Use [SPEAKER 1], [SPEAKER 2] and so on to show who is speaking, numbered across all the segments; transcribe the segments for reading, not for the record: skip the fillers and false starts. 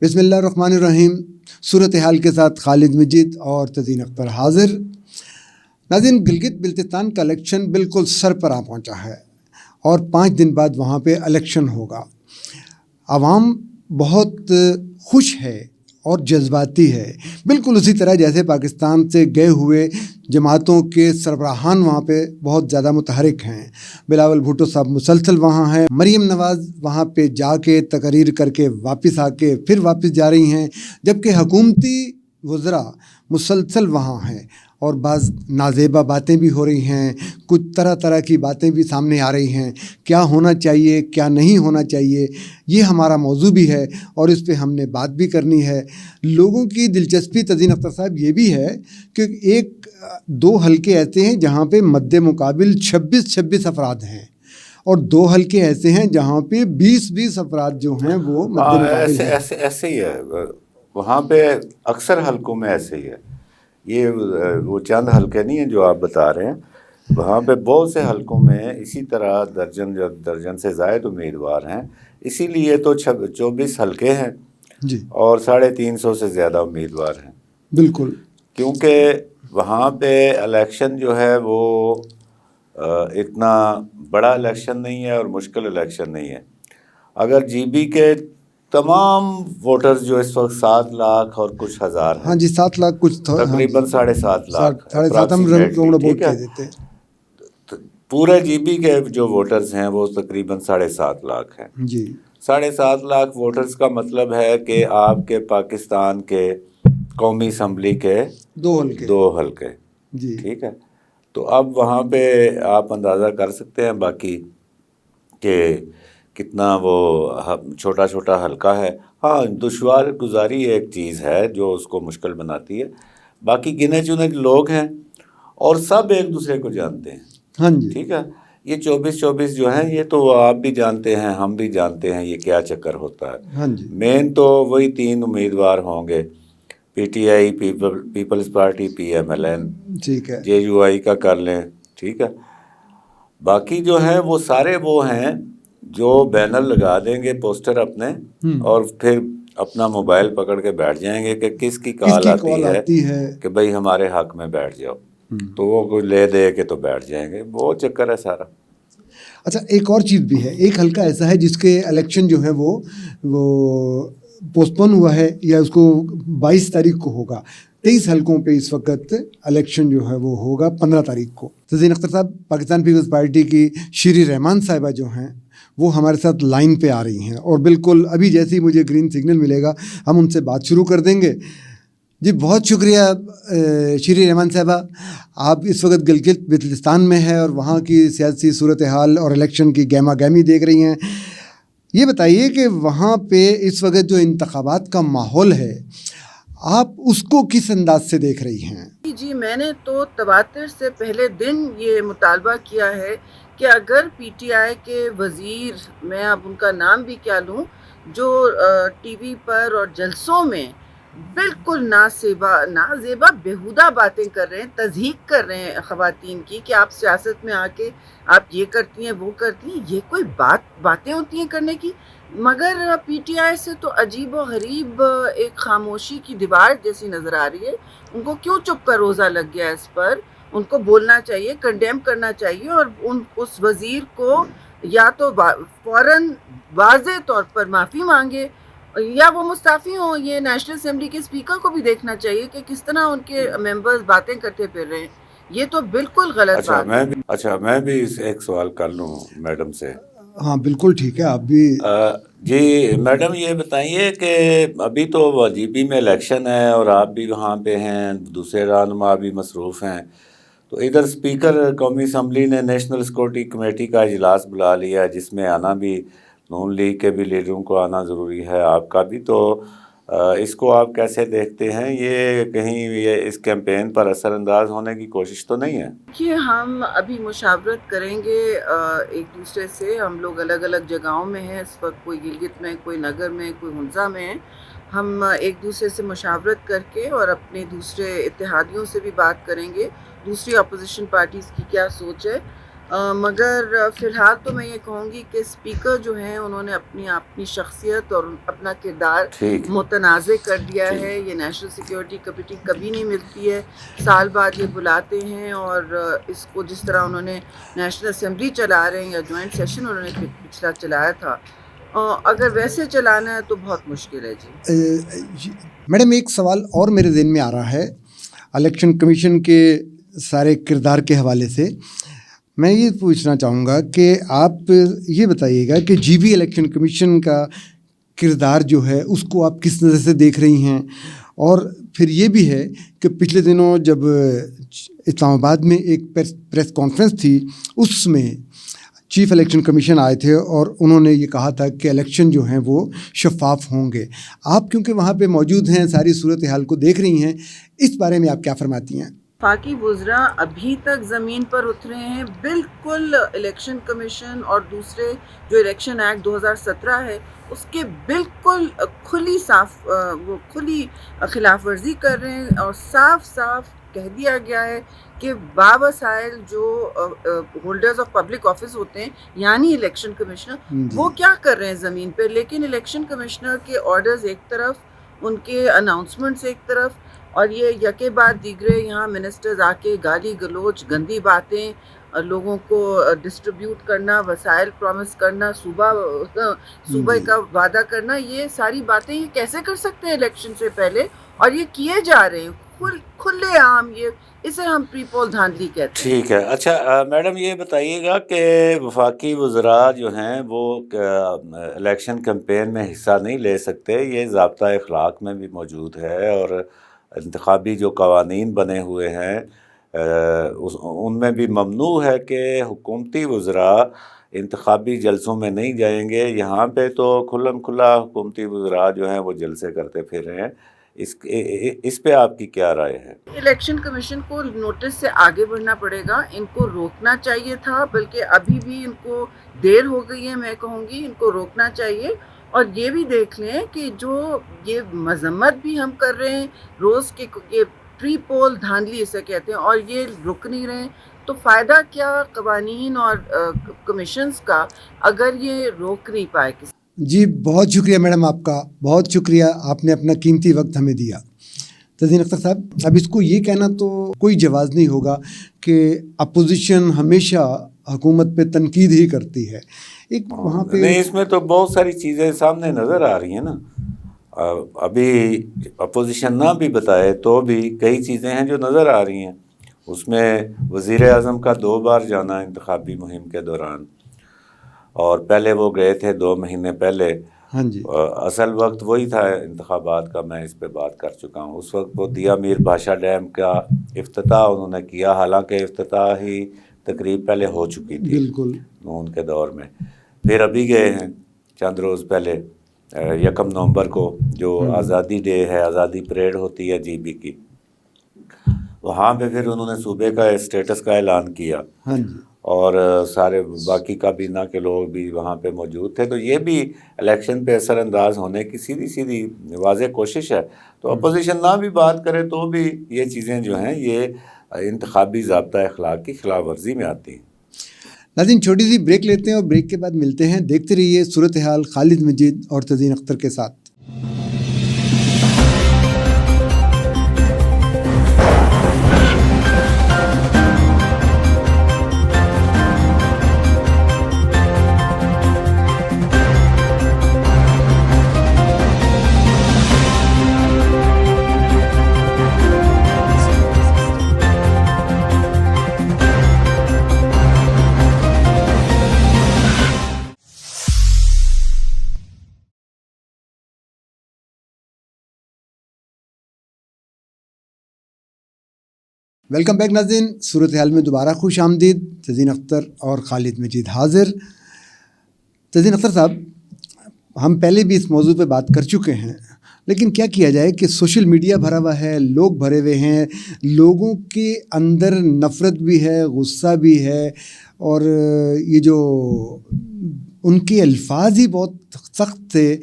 [SPEAKER 1] بسم اللہ الرحمن الرحیم. صورتحال کے ساتھ خالد مجید اور تزین اختر حاضر. ناظرین، گلگت بلتستان کا الیکشن بالکل سر پر آ پہنچا ہے اور 5 دن بعد وہاں پہ الیکشن ہوگا. عوام بہت خوش ہے اور جذباتی ہے، بالکل اسی طرح جیسے پاکستان سے گئے ہوئے جماعتوں کے سربراہان وہاں پہ بہت زیادہ متحرک ہیں. بلاول بھٹو صاحب مسلسل وہاں ہیں، مریم نواز وہاں پہ جا کے تقریر کر کے واپس آ کے پھر واپس جا رہی ہیں، جبکہ حکومتی وزراء مسلسل وہاں ہیں اور بعض نازیبا باتیں بھی ہو رہی ہیں، کچھ طرح طرح کی باتیں بھی سامنے آ رہی ہیں. کیا ہونا چاہیے کیا نہیں ہونا چاہیے، یہ ہمارا موضوع بھی ہے اور اس پہ ہم نے بات بھی کرنی ہے. لوگوں کی دلچسپی تزین اختر صاحب یہ بھی ہے کہ 2 حلقے ایسے ہیں جہاں پہ مد مقابل 26 افراد ہیں اور 2 حلقے ایسے ہیں جہاں پہ 20 افراد جو ہیں وہ مد مقابل ہیں.
[SPEAKER 2] ایسے ہی ہے وہاں پہ، اکثر حلقوں میں ایسے ہی ہے. یہ وہ چند حلقے نہیں ہیں جو آپ بتا رہے ہیں، وہاں پہ بہت سے حلقوں میں اسی طرح درجن سے زائد امیدوار ہیں. اسی لیے تو 24 حلقے ہیں
[SPEAKER 1] جی،
[SPEAKER 2] اور 350 سے زیادہ امیدوار ہیں.
[SPEAKER 1] بالکل،
[SPEAKER 2] کیونکہ وہاں پہ الیکشن جو ہے وہ اتنا بڑا الیکشن نہیں ہے اور مشکل الیکشن نہیں ہے. اگر جی بی کے تمام ووٹرز جو اس وقت 7 لاکھ اور کچھ ہزار ہیں،
[SPEAKER 1] ہاں جی 7 لاکھ کچھ
[SPEAKER 2] تقریباً 7.5 لاکھ
[SPEAKER 1] 7.5 ہم ووٹ کہہ دیتے ہیں.
[SPEAKER 2] پورے جی بی کے جو ووٹرز ہیں وہ تقریباً 7.5 لاکھ ہیں.
[SPEAKER 1] جی،
[SPEAKER 2] 7.5 لاکھ ووٹرز کا مطلب ہے کہ آپ کے پاکستان کے قومی اسمبلی کے 2 حلقے.
[SPEAKER 1] جی،
[SPEAKER 2] ٹھیک ہے. تو اب وہاں پہ آپ اندازہ کر سکتے ہیں باقی کہ کتنا وہ چھوٹا چھوٹا حلقہ ہے. ہاں، دشوار گزاری ایک چیز ہے جو اس کو مشکل بناتی ہے. باقی گنے چنے لوگ ہیں اور سب ایک دوسرے کو جانتے ہیں.
[SPEAKER 1] ہاں جی،
[SPEAKER 2] ٹھیک ہے. یہ 24 جو ہیں یہ تو آپ بھی جانتے ہیں، ہم بھی جانتے ہیں یہ کیا چکر ہوتا ہے.
[SPEAKER 1] ہاں جی،
[SPEAKER 2] مین تو وہی 3 امیدوار ہوں گے، P T I, Peoples Party, P M L N,
[SPEAKER 1] ٹھیک ہے،
[SPEAKER 2] جے یو آئی کا کر لیں. ٹھیک ہے. باقی جو ہیں وہ سارے وہ ہیں جو بینر لگا دیں گے پوسٹر اپنے اور پھر اپنا موبائل پکڑ کے بیٹھ جائیں گے کہ کس کی کال آتی ہے کہ بھائی ہمارے حق میں بیٹھ جاؤ، تو وہ کوئی لے دے کے تو بیٹھ جائیں گے. وہ چکر ہے سارا.
[SPEAKER 1] اچھا، ایک اور چیز بھی ہے، ایک حلقہ ایسا ہے جس کے الیکشن جو ہے وہ پوسٹ پون ہوا ہے یا اس کو 22 تاریخ کو ہوگا. 23 حلقوں پہ اس وقت الیکشن جو ہے وہ ہوگا 15 تاریخ کو. تزین اختر صاحب، پاکستان پیپلز پارٹی کی شیری رحمان صاحبہ جو ہیں وہ ہمارے ساتھ لائن پہ آ رہی ہیں اور بالکل ابھی جیسے ہی مجھے گرین سگنل ملے گا ہم ان سے بات شروع کر دیں گے. جی بہت شکریہ شیری رحمان صاحبہ، آپ اس وقت گلگت بلتستان میں ہیں اور وہاں کی سیاسی صورتحال اور الیکشن کی گہما گہمی دیکھ رہی ہیں. یہ بتائیے کہ وہاں پہ اس وقت جو انتخابات کا ماحول ہے آپ اس کو کس انداز سے دیکھ رہی ہیں؟
[SPEAKER 3] جی، میں نے تو تواتر سے پہلے دن یہ مطالبہ کیا ہے کہ اگر پی ٹی آئی کے وزیر، میں اب ان کا نام بھی کیا لوں، جو ٹی وی پر اور جلسوں میں بالکل نازیبا بیہودہ باتیں کر رہے ہیں، تضحیق کر رہے ہیں خواتین کی کہ آپ سیاست میں آ کے آپ یہ کرتی ہیں وہ کرتی ہیں، یہ کوئی باتیں ہوتی ہیں کرنے کی. مگر پی ٹی آئی سے تو عجیب و غریب ایک خاموشی کی دیوار جیسی نظر آ رہی ہے. ان کو کیوں چپ کا روزہ لگ گیا اس پر؟ ان کو بولنا چاہیے، کنڈیم کرنا چاہیے اور اس وزیر کو یا تو فوراً واضح طور پر معافی مانگے یا وہ مستعفی ہوں. یہ نیشنل اسمبلی کے اسپیکر کو بھی دیکھنا چاہیے کہ کس طرح ان کے ممبرز باتیں کرتے پھر رہے ہیں. یہ تو بالکل غلط بات ہے.
[SPEAKER 2] اچھا، میں بھی ایک سوال کر لوں میڈم سے.
[SPEAKER 1] ہاں بالکل ٹھیک ہے، آپ بھی.
[SPEAKER 2] جی میڈم، یہ بتائیے کہ ابھی تو جی بی میں الیکشن ہے اور آپ بھی وہاں پہ ہیں، دوسرے رہنما بھی مصروف ہیں، تو ادھر اسپیکر قومی اسمبلی نے نیشنل سیکورٹی کمیٹی کا اجلاس بلا لیا ہے جس میں آنا بھی، نون لیگ کے بھی لیڈروں کو آنا ضروری ہے، آپ کا بھی. تو اس کو آپ کیسے دیکھتے ہیں؟ یہ کہیں یہ اس کیمپین پر اثر انداز ہونے کی کوشش تو نہیں ہے؟
[SPEAKER 3] کہ ہم ابھی مشاورت کریں گے ایک دوسرے سے. ہم لوگ الگ الگ جگہوں میں ہیں اس وقت، کوئی گلگت میں، کوئی نگر میں، کوئی ہنزا میں. ہم ایک دوسرے سے مشاورت کر کے اور اپنے دوسرے اتحادیوں سے بھی بات کریں گے، دوسری اپوزیشن پارٹیز کی کیا سوچ ہے. مگر فی الحال تو میں یہ کہوں گی کہ اسپیکر جو ہیں انہوں نے اپنی شخصیت اور اپنا کردار
[SPEAKER 2] ٹھیک
[SPEAKER 3] متنازع کر دیا
[SPEAKER 2] ٹھیک
[SPEAKER 3] ہے. یہ نیشنل سیکیورٹی کمیٹی کبھی نہیں ملتی ہے, سال بعد یہ بلاتے ہیں, اور اس کو جس طرح انہوں نے نیشنل اسمبلی چلا رہے ہیں یا جوائنٹ سیشن انہوں نے پچھلا چلایا تھا, اگر ویسے چلانا ہے تو بہت مشکل ہے. جی
[SPEAKER 1] میڈم ایک سوال اور میرے ذہن میں آ رہا ہے الیکشن کمیشن کے سارے کردار کے حوالے سے. میں یہ پوچھنا چاہوں گا کہ آپ یہ بتائیے گا کہ جی بی الیکشن کمیشن کا کردار جو ہے اس کو آپ کس نظر سے دیکھ رہی ہیں, اور پھر یہ بھی ہے کہ پچھلے دنوں جب اسلام آباد میں ایک پریس کانفرنس تھی اس میں چیف الیکشن کمیشن آئے تھے اور انہوں نے یہ کہا تھا کہ الیکشن جو ہیں وہ شفاف ہوں گے. آپ کیونکہ وہاں پہ موجود ہیں, ساری صورتحال کو دیکھ رہی ہیں, اس بارے میں آپ کیا فرماتی ہیں؟
[SPEAKER 3] وفاقی وزراء ابھی تک زمین پر اترے ہیں, بالکل الیکشن کمیشن اور دوسرے جو الیکشن ایکٹ 2017 ہے اس کے بالکل کھلی خلاف ورزی کر رہے ہیں, اور صاف صاف کہہ دیا گیا ہے کہ باوسائل جو ہولڈرز آف پبلک آفس ہوتے ہیں یعنی الیکشن کمشنر وہ کیا کر رہے ہیں زمین پہ. لیکن الیکشن کمشنر کے آرڈرز ایک طرف, ان کے اناؤنسمنٹس ایک طرف, اور یہ یکے بعد دیگرے یہاں منسٹرز آ کے گالی گلوچ گندی باتیں لوگوں کو ڈسٹریبیوٹ کرنا, وسائل پرومس کرنا, صوبہ کا وعدہ کرنا, یہ ساری باتیں یہ کیسے کر سکتے ہیں الیکشن سے پہلے, اور یہ کیے جا رہے ہیں کھلے عام. یہ اسے ہم پری پول دھاندلی کہتے ہیں.
[SPEAKER 2] ٹھیک ہے. اچھا میڈم یہ بتائیے گا کہ وفاقی وزراء جو ہیں وہ الیکشن کمپین میں حصہ نہیں لے سکتے, یہ ضابطہ اخلاق میں بھی موجود ہے, اور انتخابی جو قوانین بنے ہوئے ہیں ان میں بھی ممنوع ہے کہ حکومتی وزراء انتخابی جلسوں میں نہیں جائیں گے. یہاں پہ تو کھلم کھلا حکومتی وزراء جو ہیں وہ جلسے کرتے پھر رہے ہیں. اس پہ آپ کی کیا رائے ہے؟
[SPEAKER 3] الیکشن کمیشن کو نوٹس سے آگے بڑھنا پڑے گا, ان کو روکنا چاہیے تھا, بلکہ ابھی بھی ان کو دیر ہو گئی ہے. میں کہوں گی ان کو روکنا چاہیے, اور یہ بھی دیکھ لیں کہ جو یہ مذمت بھی ہم کر رہے ہیں روز کے پری پول دھاندلی اسے کہتے ہیں, اور یہ رک نہیں رہے ہیں, تو فائدہ کیا قوانین اور کمیشنز کا اگر یہ روک نہیں پائے کسی.
[SPEAKER 1] جی بہت شکریہ میڈم, آپ کا بہت شکریہ, آپ نے اپنا قیمتی وقت ہمیں دیا. تزین اختر صاحب, اب اس کو یہ کہنا تو کوئی جواز نہیں ہوگا کہ اپوزیشن ہمیشہ حکومت پہ تنقید ہی کرتی ہے. ایک وہاں پہ
[SPEAKER 2] نہیں, اس میں تو بہت ساری چیزیں سامنے نظر آ رہی ہیں نا. ابھی اپوزیشن نہ بھی بتائے تو بھی کئی چیزیں ہیں جو نظر آ رہی ہیں. اس میں وزیر اعظم کا 2 بار جانا انتخابی مہم کے دوران, اور پہلے وہ گئے تھے 2 مہینے پہلے.
[SPEAKER 1] ہاں جی,
[SPEAKER 2] اصل وقت وہی تھا انتخابات کا, میں اس پہ بات کر چکا ہوں. اس وقت وہ دیا میر بھاشا ڈیم کا افتتاح انہوں نے کیا, حالانکہ افتتاحی تقریب پہلے ہو چکی تھی
[SPEAKER 1] بالکل
[SPEAKER 2] ان کے دور میں. پھر ابھی گئے ہیں چند روز پہلے 1 نومبر کو, جو آزادی ڈے ہے, آزادی پریڈ ہوتی ہے جی بی کی, وہاں پہ پھر انہوں نے صوبے کا اسٹیٹس کا اعلان کیا.
[SPEAKER 1] ہاں جی,
[SPEAKER 2] اور سارے باقی کابینہ کے لوگ بھی وہاں پہ موجود تھے. تو یہ بھی الیکشن پہ اثر انداز ہونے کی سیدھی واضح کوشش ہے. تو اپوزیشن نہ بھی بات کرے تو بھی یہ چیزیں جو ہیں یہ انتخابی ضابطہ اخلاق کی خلاف ورزی میں آتی ہیں.
[SPEAKER 1] ناظرین چھوٹی سی بریک لیتے ہیں اور بریک کے بعد ملتے ہیں. دیکھتے رہیے صورتحال خالد مجید اور تزین اختر کے ساتھ. ویلکم بیک ناظرین, صورتحال میں دوبارہ خوش آمدید. تزین اختر اور خالد مجید حاضر. تزین اختر صاحب, ہم پہلے بھی اس موضوع پہ بات کر چکے ہیں, لیکن کیا کیا جائے کہ سوشل میڈیا بھرا ہوا ہے, لوگ بھرے ہوئے ہیں, لوگوں کے اندر نفرت بھی ہے, غصہ بھی ہے, اور یہ جو ان کے الفاظ ہی بہت سخت تھے.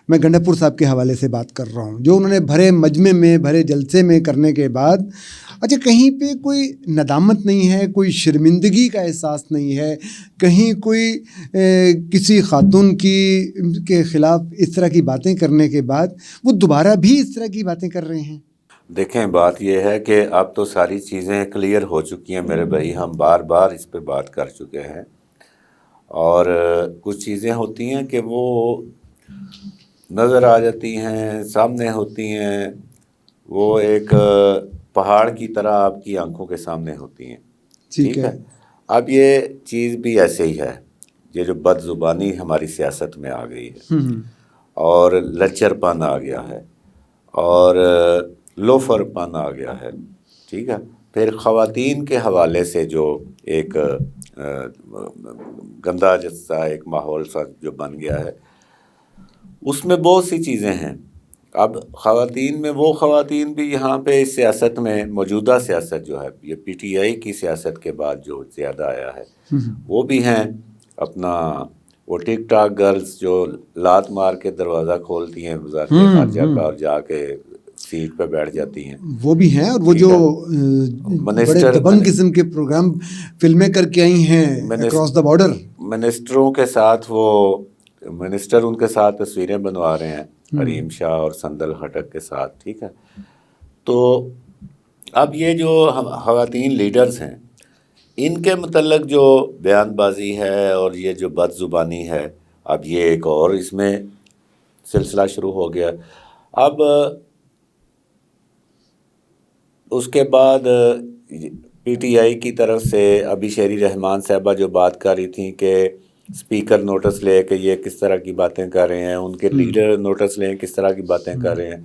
[SPEAKER 1] میں گنڈاپور صاحب کے حوالے سے بات کر رہا ہوں، جو انہوں نے بھرے مجمع میں بھرے جلسے میں کرنے کے بعد، اچھا کہیں پہ کوئی ندامت نہیں ہے، کوئی شرمندگی کا احساس نہیں ہے، کہیں کوئی کسی خاتون کے خلاف اس طرح کی باتیں کرنے کے بعد وہ دوبارہ بھی اس طرح کی باتیں کر رہے ہیں؟
[SPEAKER 2] دیکھیں بات یہ ہے کہ اب تو ساری چیزیں کلیئر ہو چکی ہیں میرے بھائی، ہم بار بار اس پہ بات کر چکے ہیں، اور کچھ چیزیں ہوتی ہیں کہ وہ نظر آ جاتی ہیں، سامنے ہوتی ہیں، وہ ایک پہاڑ کی طرح آپ کی آنکھوں کے سامنے ہوتی ہیں، ٹھیک ہے۔ اب یہ چیز بھی ایسے ہی ہے، یہ جو بد زبانی ہماری سیاست میں آ گئی ہے، اور لچر پن آ گیا ہے، اور لوفر پن آ گیا ہے، ٹھیک ہے۔ پھر خواتین کے حوالے سے جو ایک گندا جیسا ایک ماحول سا جو بن گیا ہے، اس میں بہت سی چیزیں ہیں۔ اب خواتین میں وہ خواتین بھی یہاں پہ اس سیاست میں، موجودہ سیاست جو ہے، یہ پی ٹی آئی کی سیاست کے بعد جو زیادہ آیا ہے، وہ بھی ہیں اپنا وہ ٹک ٹاک گرلز جو لات مار کے دروازہ کھولتی ہیں وزارت خارجہ کا اور جا کے سیٹ پہ بیٹھ جاتی ہیں،
[SPEAKER 1] وہ بھی ہیں، اور وہ جو بڑے دبنگ قسم کے پروگرام فلمیں کر کے آئی ہیں اکراس دا بارڈر،
[SPEAKER 2] منسٹروں کے ساتھ، وہ منسٹر ان کے ساتھ تصویریں بنوا رہے ہیں، حریم شاہ اور سندل ہٹک کے ساتھ، ٹھیک ہے۔ تو اب یہ جو خواتین لیڈرز ہیں، ان کے متعلق جو بیان بازی ہے اور یہ جو بد زبانی ہے، اب یہ ایک اور اس میں سلسلہ شروع ہو گیا۔ اب اس کے بعد پی ٹی آئی کی طرف سے ابھی شہری رحمان صاحبہ جو بات کر رہی تھیں کہ اسپیکر نوٹس لے کہ یہ کس طرح کی باتیں کر رہے ہیں، ان کے لیڈر نوٹس لیں کس طرح کی باتیں کر رہے ہیں،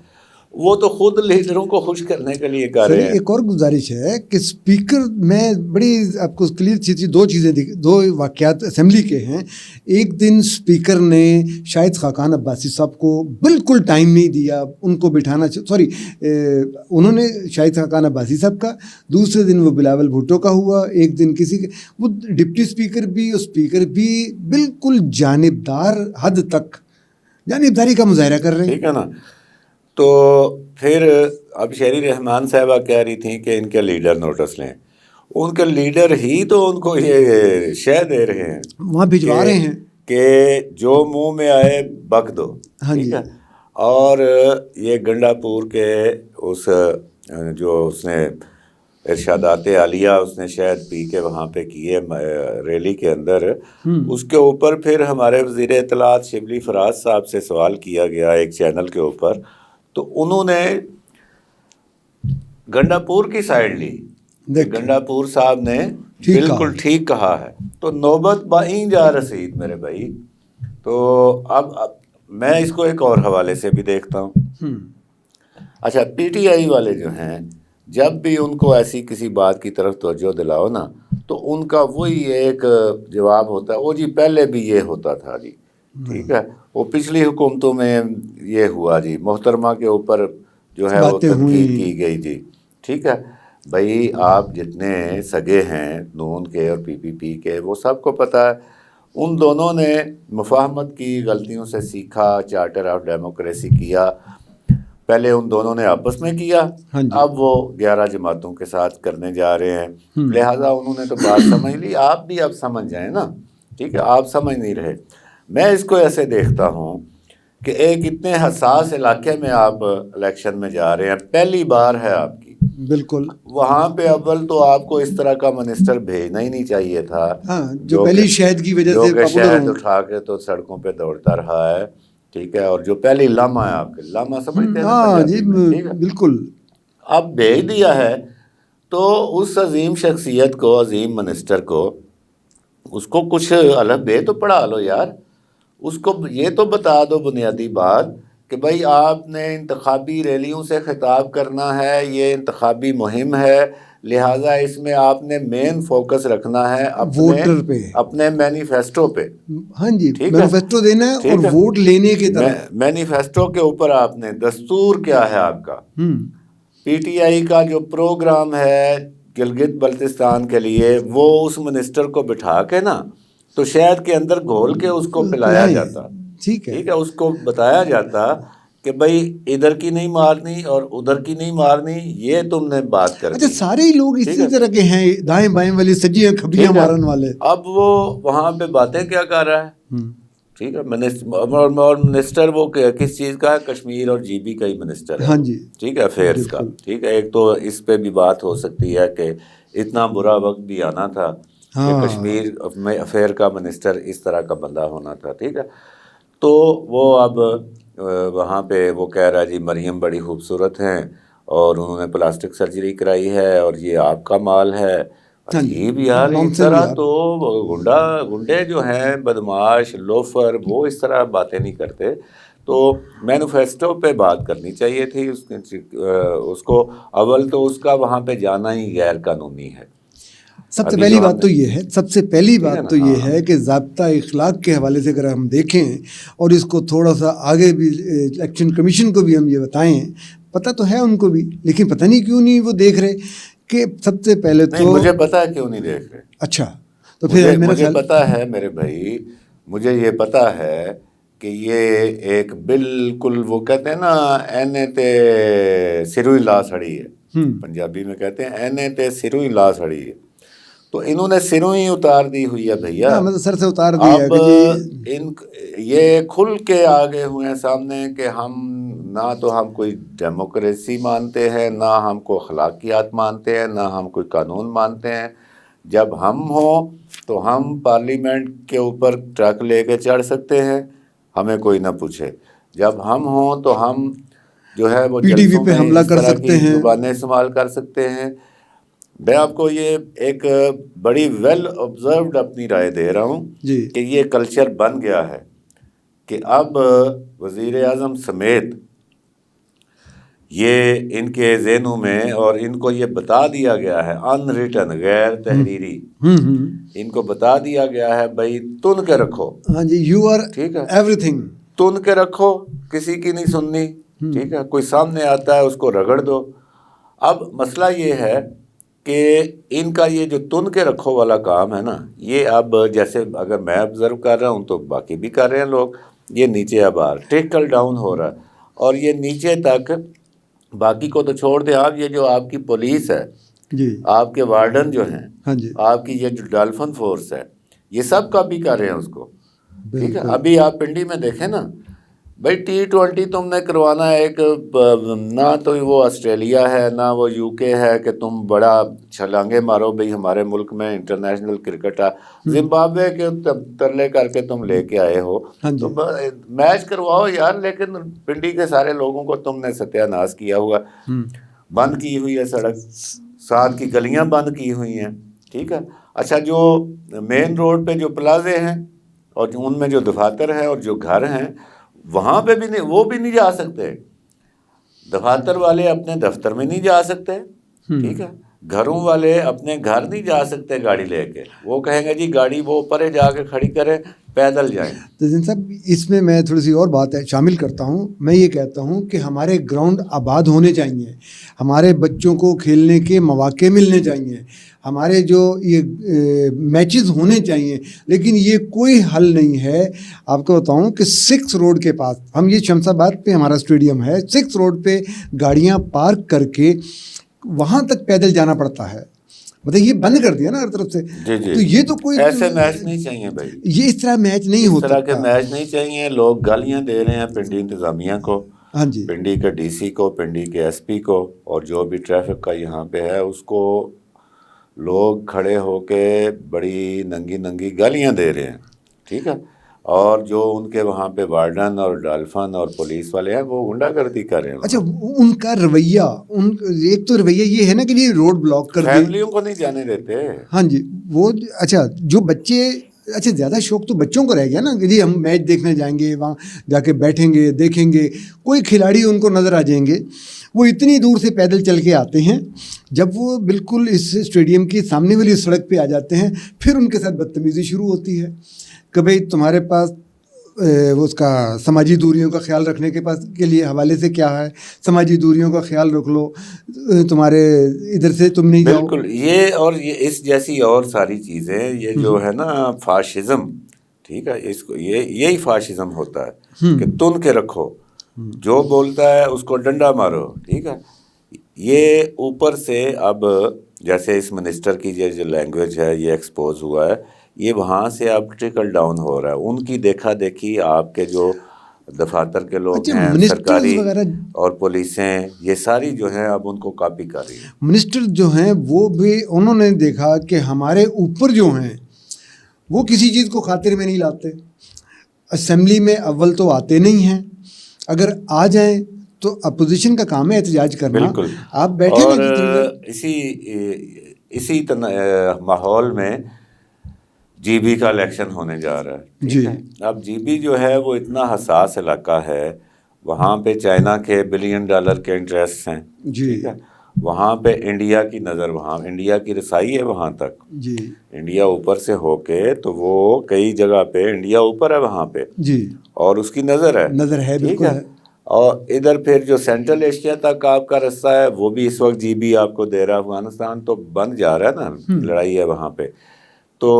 [SPEAKER 2] وہ تو خود لیڈروں کو خوش کرنے کے لیے کر رہے ہیں۔
[SPEAKER 1] ایک اور گزارش ہے کہ اسپیکر میں بڑی آپ کو کلیئر چیز، دو واقعات اسمبلی کے ہیں۔ ایک دن اسپیکر نے شاہد خاقان عباسی صاحب کو بالکل ٹائم نہیں دیا ان کو بٹھانا، انہوں نے شاہد خاقان عباسی صاحب کا، دوسرے دن وہ بلاول بھٹو کا ہوا، ایک دن کسی کے، وہ ڈپٹی اسپیکر بھی اور اسپیکر بھی بالکل جانبدار حد تک جانبداری کا مظاہرہ کر رہے ہیں،
[SPEAKER 2] ٹھیک ہے نا۔ تو پھر اب شہری رحمان صاحبہ کہہ رہی تھیں کہ ان کے لیڈر نوٹس لیں، ان کے لیڈر ہی تو ان کو یہ شے دے رہے ہیں،
[SPEAKER 1] وہاں بھجوا رہے ہیں
[SPEAKER 2] کہ جو منہ میں آئے بک دو، ٹھیک ہے۔ اور یہ گنڈاپور کے اس جو اس نے ارشادات عالیہ اس نے شاید پی کے وہاں پہ کیے ریلی کے اندر، اس کے اوپر پھر ہمارے وزیر اطلاعات شبلی فراز صاحب سے سوال کیا گیا ایک چینل کے اوپر، تو انہوں نے گنڈاپور کی سائڈ لی، گنڈاپور صاحب نے بالکل ٹھیک کہا ہے۔ تو نوبت بائیں جا رسید میرے بھائی۔ تو اب میں اس کو ایک اور حوالے سے بھی دیکھتا ہوں۔ اچھا، پی ٹی آئی والے جو ہیں، جب بھی ان کو ایسی کسی بات کی طرف توجہ دلاؤ نا، تو ان کا وہی ایک جواب ہوتا ہے، وہ جی پہلے بھی یہ ہوتا تھا جی، ٹھیک ہے، وہ پچھلی حکومتوں میں یہ ہوا جی، محترمہ کے اوپر جو ہے وہ تنقید کی گئی جی، ٹھیک ہے۔ بھائی آپ جتنے سگے ہیں نون کے اور پی پی پی کے، وہ سب کو پتہ ہے، ان دونوں نے مفاہمت کی غلطیوں سے سیکھا، چارٹر آف ڈیموکریسی کیا، پہلے ان دونوں نے آپس میں کیا، اب وہ 11 جماعتوں کے ساتھ کرنے جا رہے ہیں، لہٰذا انہوں نے تو بات سمجھ لی، آپ بھی اب سمجھ جائیں نا، ٹھیک ہے، آپ سمجھ نہیں رہے۔ میں اس کو ایسے دیکھتا ہوں کہ ایک اتنے حساس علاقے میں آپ الیکشن میں جا رہے ہیں، پہلی بار ہے آپ کی،
[SPEAKER 1] بالکل،
[SPEAKER 2] وہاں پہ اول تو آپ کو اس طرح کا منسٹر بھیجنا ہی نہیں چاہیے تھا،
[SPEAKER 1] جو پہلی شہد کی وجہ سے
[SPEAKER 2] شہد اٹھا کے تو سڑکوں پہ دوڑتا رہا ہے، ٹھیک ہے، اور جو پہلی لمحہ ہے آپ کے لمحہ سمجھتے ہیں،
[SPEAKER 1] ہاں جی بالکل،
[SPEAKER 2] اب بھیج دیا ہے، تو اس عظیم شخصیت کو، عظیم منسٹر کو، اس کو کچھ الگ بے تو پڑھا لو یار، اس کو یہ تو بتا دو بنیادی بات کہ بھائی آپ نے انتخابی ریلیوں سے خطاب کرنا ہے، یہ انتخابی مہم ہے، لہٰذا اس میں آپ نے مین فوکس رکھنا ہے
[SPEAKER 1] ووٹر پہ،
[SPEAKER 2] اپنے مینیفیسٹو پہ،
[SPEAKER 1] ہاں جی، مینیفیسٹو دینا ہے اور ووٹ لینے کی طرف،
[SPEAKER 2] مینیفیسٹو کے اوپر آپ نے دستور کیا ہے آپ کا، پی ٹی آئی کا جو پروگرام ہے گلگت بلتستان کے لیے، وہ اس منسٹر کو بٹھا کے نا تو شہد کے اندر گھول کے اس کو پلایا جاتا،
[SPEAKER 1] ٹھیک ہے.
[SPEAKER 2] ٹھیک ہے، اس کو بتایا جاتا کہ بھائی ادھر کی نہیں مارنی اور ادھر کی نہیں مارنی، یہ تم نے بات کر دی.
[SPEAKER 1] اچھا سارے ہی لوگ اسی طرح کے ہیں، دائیں بائیں والی سجیاں کھبیاں مارن والے.
[SPEAKER 2] اب وہ وہاں پہ باتیں کیا کر رہا ہے؟ ٹھیک ہے، اور منسٹر وہ کس چیز کا ہے؟ کشمیر اور جی بی کا ہی منسٹر ہے.
[SPEAKER 1] ہاں جی،
[SPEAKER 2] ٹھیک ہے، افیئرس کا. ٹھیک ہے، ایک تو اس پہ بھی بات ہو سکتی ہے کہ اتنا برا وقت بھی آنا تھا کہ کشمیر میں افیئر کا منسٹر اس طرح کا بندہ ہونا تھا. ٹھیک ہے، تو وہ اب وہاں پہ وہ کہہ رہا ہے جی مریم بڑی خوبصورت ہیں اور انہوں نے پلاسٹک سرجری کرائی ہے اور یہ آپ کا مال ہے. عجیب یار، اس طرح تو گنڈے جو ہیں بدماش لوفر وہ اس طرح باتیں نہیں کرتے. تو مینوفیسٹو پہ بات کرنی چاہیے تھی اس کو. اول تو اس کا وہاں پہ جانا ہی غیر قانونی ہے.
[SPEAKER 1] سب سے پہلی بات تو یہ ہے، سب سے پہلی بات تو یہ ہے کہ ضابطہ اخلاق کے حوالے سے اگر ہم دیکھیں اور اس کو تھوڑا سا آگے بھی الیکشن کمیشن کو بھی ہم یہ بتائیں، پتہ تو ہے ان کو بھی، لیکن پتہ نہیں کیوں نہیں وہ دیکھ رہے کہ سب سے پہلے تو
[SPEAKER 2] مجھے پتا ہے کیوں نہیں دیکھ رہے.
[SPEAKER 1] اچھا تو پھر
[SPEAKER 2] مجھے پتا ہے میرے بھائی، مجھے یہ پتا ہے کہ یہ ایک بالکل وہ کہتے ہیں نا اینے تے سروئی لا سڑی ہے، پنجابی میں کہتے ہیں اینے تے سروئی لا سڑی ہے. تو انہوں نے سروں ہی اتار دی ہوئی ہے بھیا،
[SPEAKER 1] سر سے اتار دی ہے.
[SPEAKER 2] اب یہ کھل کے آگے ہوئے ہیں سامنے کہ ہم نہ تو ہم کوئی ڈیموکریسی مانتے ہیں، نہ ہم کو اخلاقیات مانتے ہیں، نہ ہم کوئی قانون مانتے ہیں. جب ہم ہوں تو ہم پارلیمنٹ کے اوپر ٹرک لے کے چڑھ سکتے ہیں، ہمیں کوئی نہ پوچھے. جب ہم ہوں تو ہم جو ہے وہ
[SPEAKER 1] PTV پہ حملہ کر سکتے ہیں،
[SPEAKER 2] زبانیں استعمال کر سکتے ہیں. میں آپ کو یہ ایک بڑی ویل آبزروڈ اپنی رائے دے رہا ہوں کہ یہ کلچر بن گیا ہے کہ اب وزیر اعظم سمیت یہ ان کے ذہنوں میں، اور ان کو یہ بتا دیا گیا ہے ان ریٹن غیر تحریری، ان کو بتا دیا گیا ہے بھائی تن کے رکھو.
[SPEAKER 1] ہاں جی، یو آر
[SPEAKER 2] ٹھیک ہے،
[SPEAKER 1] ایوری تھنگ،
[SPEAKER 2] تن کے رکھو، کسی کی نہیں سننی. ٹھیک ہے، کوئی سامنے آتا ہے اس کو رگڑ دو. اب مسئلہ یہ ہے کہ ان کا یہ جو تن کے رکھو والا کام ہے نا، یہ اب جیسے اگر میں آبزرو کر رہا ہوں تو باقی بھی کر رہے ہیں لوگ، یہ نیچے اب ٹرکل ڈاؤن ہو رہا ہے. اور یہ نیچے تک، باقی کو تو چھوڑ دیں آپ، یہ جو آپ کی پولیس ہے، آپ کے وارڈن جو ہیں، آپ کی یہ جو ڈالفن فورس ہے، یہ سب کا بھی کر رہے ہیں اس کو. ٹھیک ہے، ابھی آپ پنڈی میں دیکھیں نا بھائی T20 تم نے کروانا ہے، ایک نہ تو وہ آسٹریلیا ہے نہ وہ UK ہے کہ تم بڑا چھلانگے مارو بھئی ہمارے ملک میں انٹرنیشنل کرکٹ ہے. زمبابوے کے ترلے کر کے تم لے کے آئے ہو تو میچ کرواؤ یار، لیکن پنڈی کے سارے لوگوں کو تم نے ستیہ ناش کیا ہوا، بند کی ہوئی ہے سڑک، 7 کی گلیاں بند کی ہوئی ہیں. ٹھیک ہے، اچھا جو مین روڈ پہ جو پلازے ہیں اور ان میں جو دفاتر ہیں اور جو گھر ہیں، وہاں پہ بھی نہیں، وہ بھی نہیں جا سکتے. دفاتر والے اپنے دفتر میں نہیں جا سکتے. ٹھیک ہے، گھروں والے اپنے گھر نہیں جا سکتے گاڑی لے کے، وہ کہیں گے جی گاڑی وہ اوپر جا کے کھڑی کریں، پیدل جائیں.
[SPEAKER 1] تو زین صاحب اس میں تھوڑی سی اور بات شامل کرتا ہوں. میں یہ کہتا ہوں کہ ہمارے گراؤنڈ آباد ہونے چاہیے، ہمارے بچوں کو کھیلنے کے مواقع ملنے چاہیے، ہمارے جو یہ میچز ہونے چاہیے. لیکن یہ کوئی حل نہیں ہے. آپ کو بتاؤں کہ 6 روڈ کے پاس، ہم یہ شمس آباد پہ ہمارا اسٹیڈیم ہے، 6 روڈ پہ گاڑیاں پارک کر کے وہاں تک پیدل جانا پڑتا ہے. مطلب یہ بند کر دیا نا ہر طرف سے. تو یہ تو کوئی
[SPEAKER 2] ایسے میچ نہیں چاہیے بھائی،
[SPEAKER 1] یہ اس طرح میچ نہیں ہوتا،
[SPEAKER 2] اس طرح کے میچ نہیں چاہیے. لوگ گالیاں دے رہے ہیں پنڈی انتظامیہ کو،
[SPEAKER 1] ہاں جی،
[SPEAKER 2] پنڈی کے DC کو، پنڈی کے SP کو، اور جو بھی ٹریفک کا یہاں پہ ہے اس کو لوگ کھڑے ہو کے بڑی ننگی ننگی گالیاں دے رہے ہیں. ٹھیک ہے، اور جو ان کے وہاں پہ وارڈن اور ڈالفن اور پولیس والے ہیں وہ غنڈہ گردی کر رہے ہیں.
[SPEAKER 1] اچھا ان کا رویہ، ایک تو رویہ یہ ہے نا کہ یہ روڈ بلاک کر دیں،
[SPEAKER 2] فیملیوں کو نہیں جانے دیتے.
[SPEAKER 1] ہاں جی، وہ اچھا جو بچے، اچھا زیادہ شوق تو بچوں کو رہ گیا نا کہ جی ہم میچ دیکھنے جائیں گے، وہاں جا کے بیٹھیں گے دیکھیں گے، کوئی کھلاڑی ان کو نظر آ جائیں گے. وہ اتنی دور سے پیدل چل کے آتے ہیں، جب وہ بالکل اس اسٹیڈیم کی سامنے والی سڑک پہ آ جاتے ہیں پھر ان کے ساتھ بدتمیزی شروع ہوتی ہے کہ بھئی تمہارے پاس وہ اس کا سماجی دوریوں کا خیال رکھنے کے لیے حوالے سے کیا ہے، سماجی دوریوں کا خیال رکھ لو، تمہارے ادھر سے تم نہیں جاؤ.
[SPEAKER 2] بالکل، یہ اور یہ اس جیسی اور ساری چیزیں، یہ جو ہے نا فاشزم، ٹھیک ہے. اس کو یہی فاشزم ہوتا ہے کہ تن کے رکھو، جو بولتا ہے اس کو ڈنڈا مارو. ٹھیک ہے. یہ اوپر سے اب جیسے اس منسٹر کی جو لینگویج ہے یہ ایکسپوز ہوا ہے، یہ وہاں سے اب ٹرکل ڈاؤن ہو رہا ہے. ان کی دیکھا دیکھی آپ کے جو دفاتر کے لوگ ہیں، سرکاری اور پولیسیں، یہ ساری جو ہیں اب ان کو کاپی کر رہی ہیں.
[SPEAKER 1] منسٹر جو ہیں وہ بھی انہوں نے دیکھا کہ ہمارے اوپر جو ہیں وہ کسی چیز کو خاطر میں نہیں لاتے. اسمبلی میں اول تو آتے نہیں ہیں، اگر آ جائیں تو اپوزیشن کا کام ہے احتجاج کرنا.
[SPEAKER 2] بالکل.
[SPEAKER 1] آپ بیٹھے
[SPEAKER 2] اور
[SPEAKER 1] نہیں.
[SPEAKER 2] اسی ماحول میں جی بی کا الیکشن ہونے جا رہا ہے.
[SPEAKER 1] جی.
[SPEAKER 2] اب جی بی جو ہے وہ اتنا حساس علاقہ ہے، وہاں پہ چائنا کے $1 بلین کے انٹرسٹ ہیں.
[SPEAKER 1] جی.
[SPEAKER 2] ٹھیک ہے. وہاں پہ انڈیا کی نظر، وہاں انڈیا کی رسائی ہے وہاں تک.
[SPEAKER 1] جی.
[SPEAKER 2] انڈیا اوپر سے ہو کے تو وہ کئی جگہ پہ انڈیا اوپر ہے وہاں پہ.
[SPEAKER 1] جی.
[SPEAKER 2] اور اس کی نظر ہے.
[SPEAKER 1] بالکل ہے.
[SPEAKER 2] اور ادھر پھر جو سینٹرل ایشیا تک آپ کا رستہ ہے وہ بھی اس وقت جی بی آپ کو دے رہا ہے. افغانستان تو بند جا رہا ہے نا، لڑائی ہے وہاں پہ. تو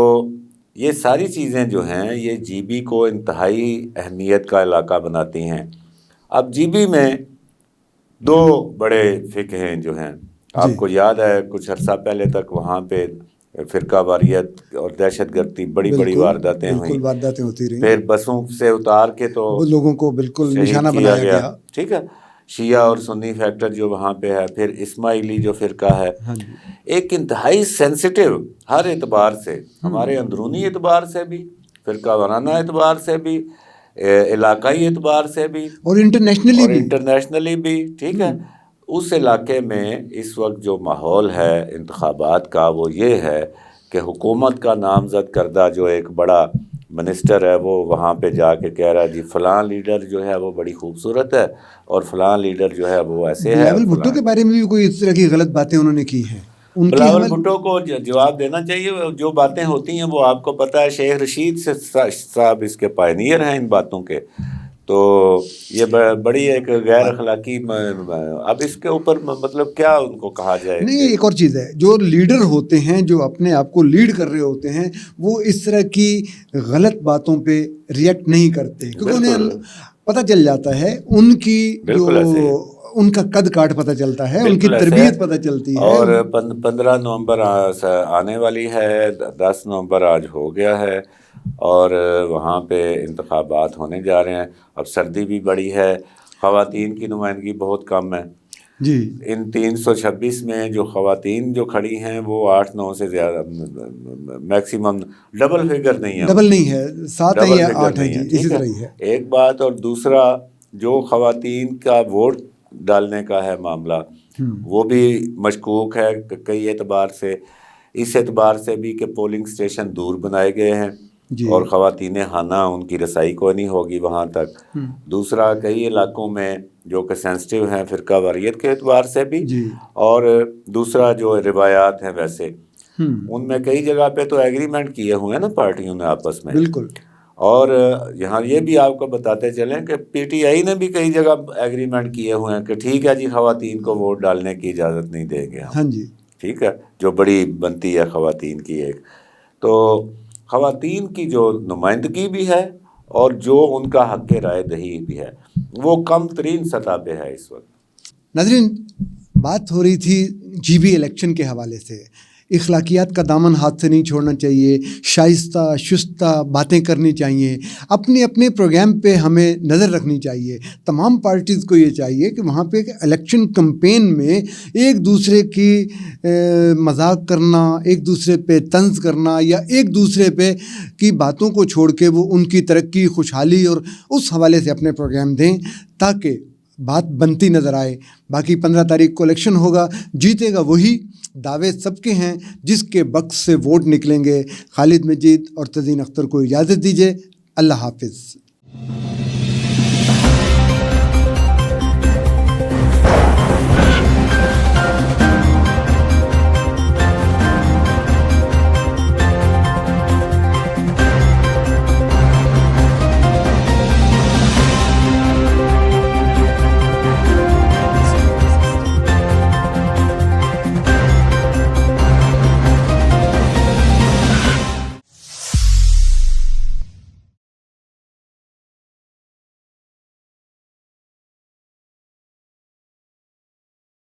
[SPEAKER 2] یہ ساری چیزیں جو ہیں یہ جی بی کو انتہائی اہمیت کا علاقہ بناتی ہیں. اب جی بی میں 2 بڑے فقہ ہیں جو ہیں، آپ کو یاد ہے کچھ عرصہ پہلے تک وہاں پہ فرقہ واریت اور دہشت گردی بڑی وارداتیں ہوئیں.
[SPEAKER 1] وارداتیں ہوتی رہیں.
[SPEAKER 2] پھر بسوں سے اتار کے تو
[SPEAKER 1] لوگوں کو بالکل نشانہ بنایا گیا.
[SPEAKER 2] ٹھیک ہے. شیعہ اور سنی فیکٹر جو وہاں پہ ہے، پھر اسماعیلی جو فرقہ ہے، ایک انتہائی سینسٹیو ہر اعتبار سے، ہمارے اندرونی اعتبار سے بھی، فرقہ وارانہ اعتبار سے بھی، علاقائی اعتبار سے بھی،
[SPEAKER 1] اور
[SPEAKER 2] انٹرنیشنلی بھی. ٹھیک ہے. اس علاقے میں اس وقت جو ماحول ہے انتخابات کا وہ یہ ہے کہ حکومت کا نامزد کردہ جو ایک بڑا منسٹر ہے وہ وہاں پہ جا کے کہہ رہا ہے جی فلاں لیڈر جو ہے وہ بڑی خوبصورت ہے اور فلاں لیڈر جو ہے وہ ایسے ہے.
[SPEAKER 1] بلاول بھٹو کے بارے میں بھی کوئی اس طرح کی غلط باتیں انہوں نے کی ہیں.
[SPEAKER 2] بلاول بھٹو کو جواب دینا چاہیے. جو باتیں ہوتی ہیں وہ آپ کو پتہ ہے، شیخ رشید صاحب اس کے پائنیئر ہیں ان باتوں کے. تو یہ بڑی ایک غیر اخلاقی، اب اس کے اوپر مطلب کیا ان کو کہا جائے.
[SPEAKER 1] نہیں، ایک اور چیز ہے، جو لیڈر ہوتے ہیں جو اپنے آپ کو لیڈ کر رہے ہوتے ہیں وہ اس طرح کی غلط باتوں پہ ریئیکٹ نہیں کرتے، کیونکہ انہیں پتہ چل جاتا ہے ان کی جو ان کا قد کاٹ پتہ چلتا ہے، ان کی تربیت پتہ چلتی ہے.
[SPEAKER 2] اور 15 نومبر آنے والی ہے، 10 نومبر آج ہو گیا ہے، اور وہاں پہ انتخابات ہونے جا رہے ہیں. اب سردی بھی بڑی ہے، خواتین کی نمائندگی بہت کم ہے.
[SPEAKER 1] جی. ان
[SPEAKER 2] 326 میں جو خواتین جو کھڑی ہیں وہ 8-9 سے زیادہ، میکسیمم ڈبل فگر نہیں ہے،
[SPEAKER 1] 7 ہے یا 8 ہے. جی اسی طرح ہی ہے.
[SPEAKER 2] ایک بات. اور دوسرا جو خواتین کا ووٹ ڈالنے کا ہے معاملہ وہ بھی مشکوک ہے کئی اعتبار سے. اس اعتبار سے بھی کہ پولنگ اسٹیشن دور بنائے گئے ہیں اور خواتین خانہ ان کی رسائی کوئی نہیں ہوگی وہاں تک. دوسرا کئی علاقوں میں جو کہ سینسٹیو ہیں فرقہ واریت کے اعتبار سے بھی، اور دوسرا جو روایات ہیں ویسے ان میں کئی جگہ پہ تو ایگریمنٹ کیے ہوئے ہیں نا پارٹیوں نے آپس میں.
[SPEAKER 1] بالکل.
[SPEAKER 2] اور یہاں یہ بھی آپ کو بتاتے چلیں کہ پی ٹی آئی نے بھی کئی جگہ ایگریمنٹ کیے ہوئے ہیں کہ ٹھیک ہے جی خواتین کو ووٹ ڈالنے کی اجازت نہیں دیں گے ہم.
[SPEAKER 1] ہاں جی.
[SPEAKER 2] ٹھیک ہے. جو بڑی بنتی ہے خواتین کی ایک. تو خواتین کی جو نمائندگی بھی ہے اور جو ان کا حق رائے دہی بھی ہے وہ کم ترین سطح پہ ہے اس وقت.
[SPEAKER 1] ناظرین، بات ہو رہی تھی جی بی الیکشن کے حوالے سے. اخلاقیات کا دامن ہاتھ سے نہیں چھوڑنا چاہیے، شائستہ شستہ باتیں کرنی چاہیے، اپنے اپنے پروگرام پہ ہمیں نظر رکھنی چاہیے. تمام پارٹیز کو یہ چاہیے کہ وہاں پہ الیکشن کمپین میں ایک دوسرے کی مذاق کرنا، ایک دوسرے پہ طنز کرنا یا ایک دوسرے پہ کی باتوں کو چھوڑ کے وہ ان کی ترقی، خوشحالی اور اس حوالے سے اپنے پروگرام دیں تاکہ بات بنتی نظر آئے. باقی 15 تاریخ کو الیکشن ہوگا، جیتے گا وہی. دعوے سب کے ہیں، جس کے بکس سے ووٹ نکلیں گے. خالد مجید اور تزین اختر کو اجازت دیجیے. اللہ حافظ.